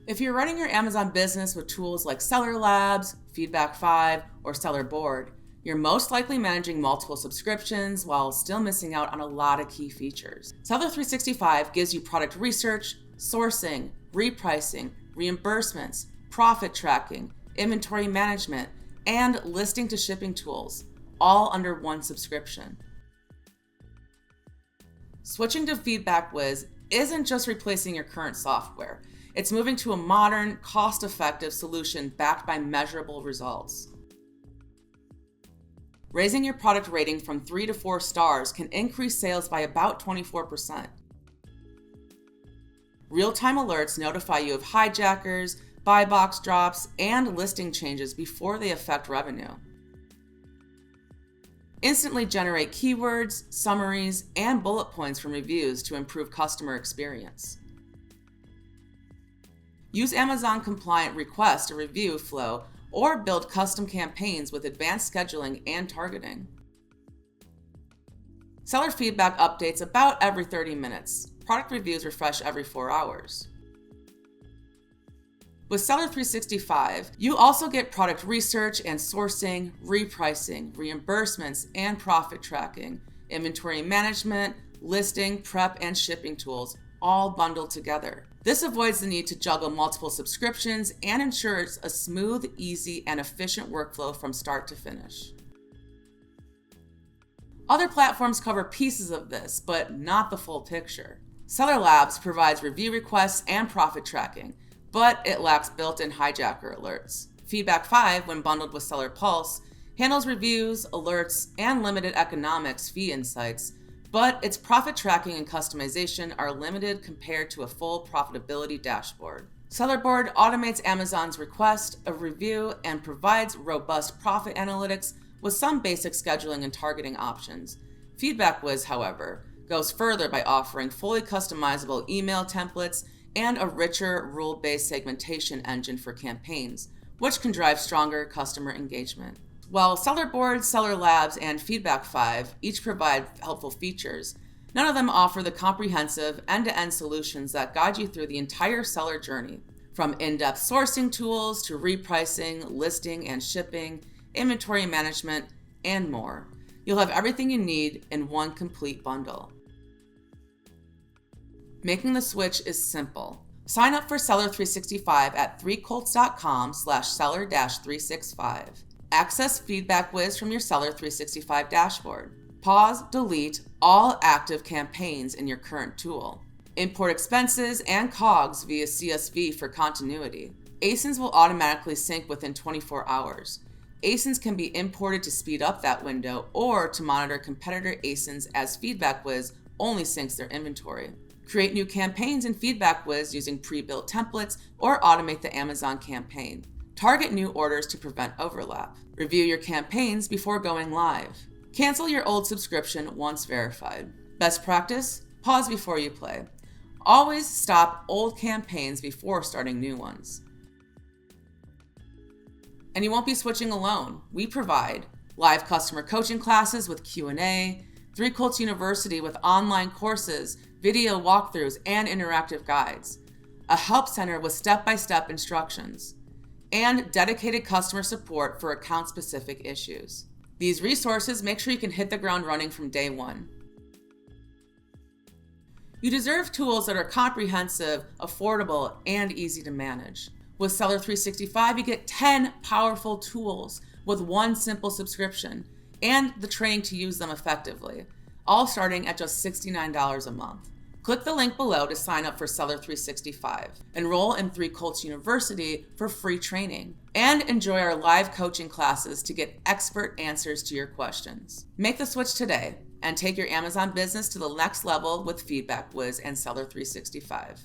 If you're running your Amazon business with tools like SellerLabs, FeedbackFive, or Sellerboard, you're most likely managing multiple subscriptions while still missing out on a lot of key features. Seller 365 gives you product research, sourcing, repricing, reimbursements, profit tracking, inventory management, and listing to shipping tools, all under one subscription. Switching to FeedbackWhiz isn't just replacing your current software. It's moving to a modern, cost-effective solution backed by measurable results. Raising your product rating from 3 to 4 stars can increase sales by about 24%. Real-time alerts notify you of hijackers, buy box drops, and listing changes before they affect revenue. Instantly generate keywords, summaries, and bullet points from reviews to improve customer experience. Use Amazon-compliant request to review flow or build custom campaigns with advanced scheduling and targeting. Seller feedback updates about every 30 minutes. Product reviews refresh every 4 hours. With Seller 365, you also get product research and sourcing, repricing, reimbursements, and profit tracking, inventory management, listing, prep, and shipping tools, all bundled together. This avoids the need to juggle multiple subscriptions and ensures a smooth, easy, and efficient workflow from start to finish. Other platforms cover pieces of this, but not the full picture. SellerLabs provides review requests and profit tracking, but it lacks built-in hijacker alerts. FeedbackFive, when bundled with Seller Pulse, handles reviews, alerts, and limited economics fee insights, but its profit tracking and customization are limited compared to a full profitability dashboard. Sellerboard automates Amazon's request of review and provides robust profit analytics with some basic scheduling and targeting options. FeedbackWhiz, however, goes further by offering fully customizable email templates and a richer rule-based segmentation engine for campaigns, which can drive stronger customer engagement. While Sellerboard, SellerLabs, and FeedbackFive each provide helpful features, none of them offer the comprehensive end-to-end solutions that guide you through the entire seller journey. From in-depth sourcing tools to repricing, listing and shipping, inventory management, and more. You'll have everything you need in one complete bundle. Making the switch is simple. Sign up for Seller 365 at threecolts.com/seller-365. Access FeedbackWhiz from your Seller 365 dashboard. Pause, delete all active campaigns in your current tool. Import expenses and COGS via CSV for continuity. ASINs will automatically sync within 24 hours. ASINs can be imported to speed up that window or to monitor competitor ASINs as FeedbackWhiz only syncs their inventory. Create new campaigns in FeedbackWhiz using pre-built templates or automate the Amazon campaign. Target new orders to prevent overlap. Review your campaigns before going live. Cancel your old subscription once verified. Best practice? Pause before you play. Always stop old campaigns before starting new ones. And you won't be switching alone. We provide live customer coaching classes with Q&A, Threecolts University with online courses, video walkthroughs, and interactive guides, a help center with step-by-step instructions, and dedicated customer support for account-specific issues. These resources make sure you can hit the ground running from day one. You deserve tools that are comprehensive, affordable, and easy to manage. With Seller 365, you get 10 powerful tools with one simple subscription and the training to use them effectively, all starting at just $69 a month. Click the link below to sign up for Seller 365. Enroll in Threecolts University for free training, and enjoy our live coaching classes to get expert answers to your questions. Make the switch today and take your Amazon business to the next level with FeedbackWhiz and Seller 365.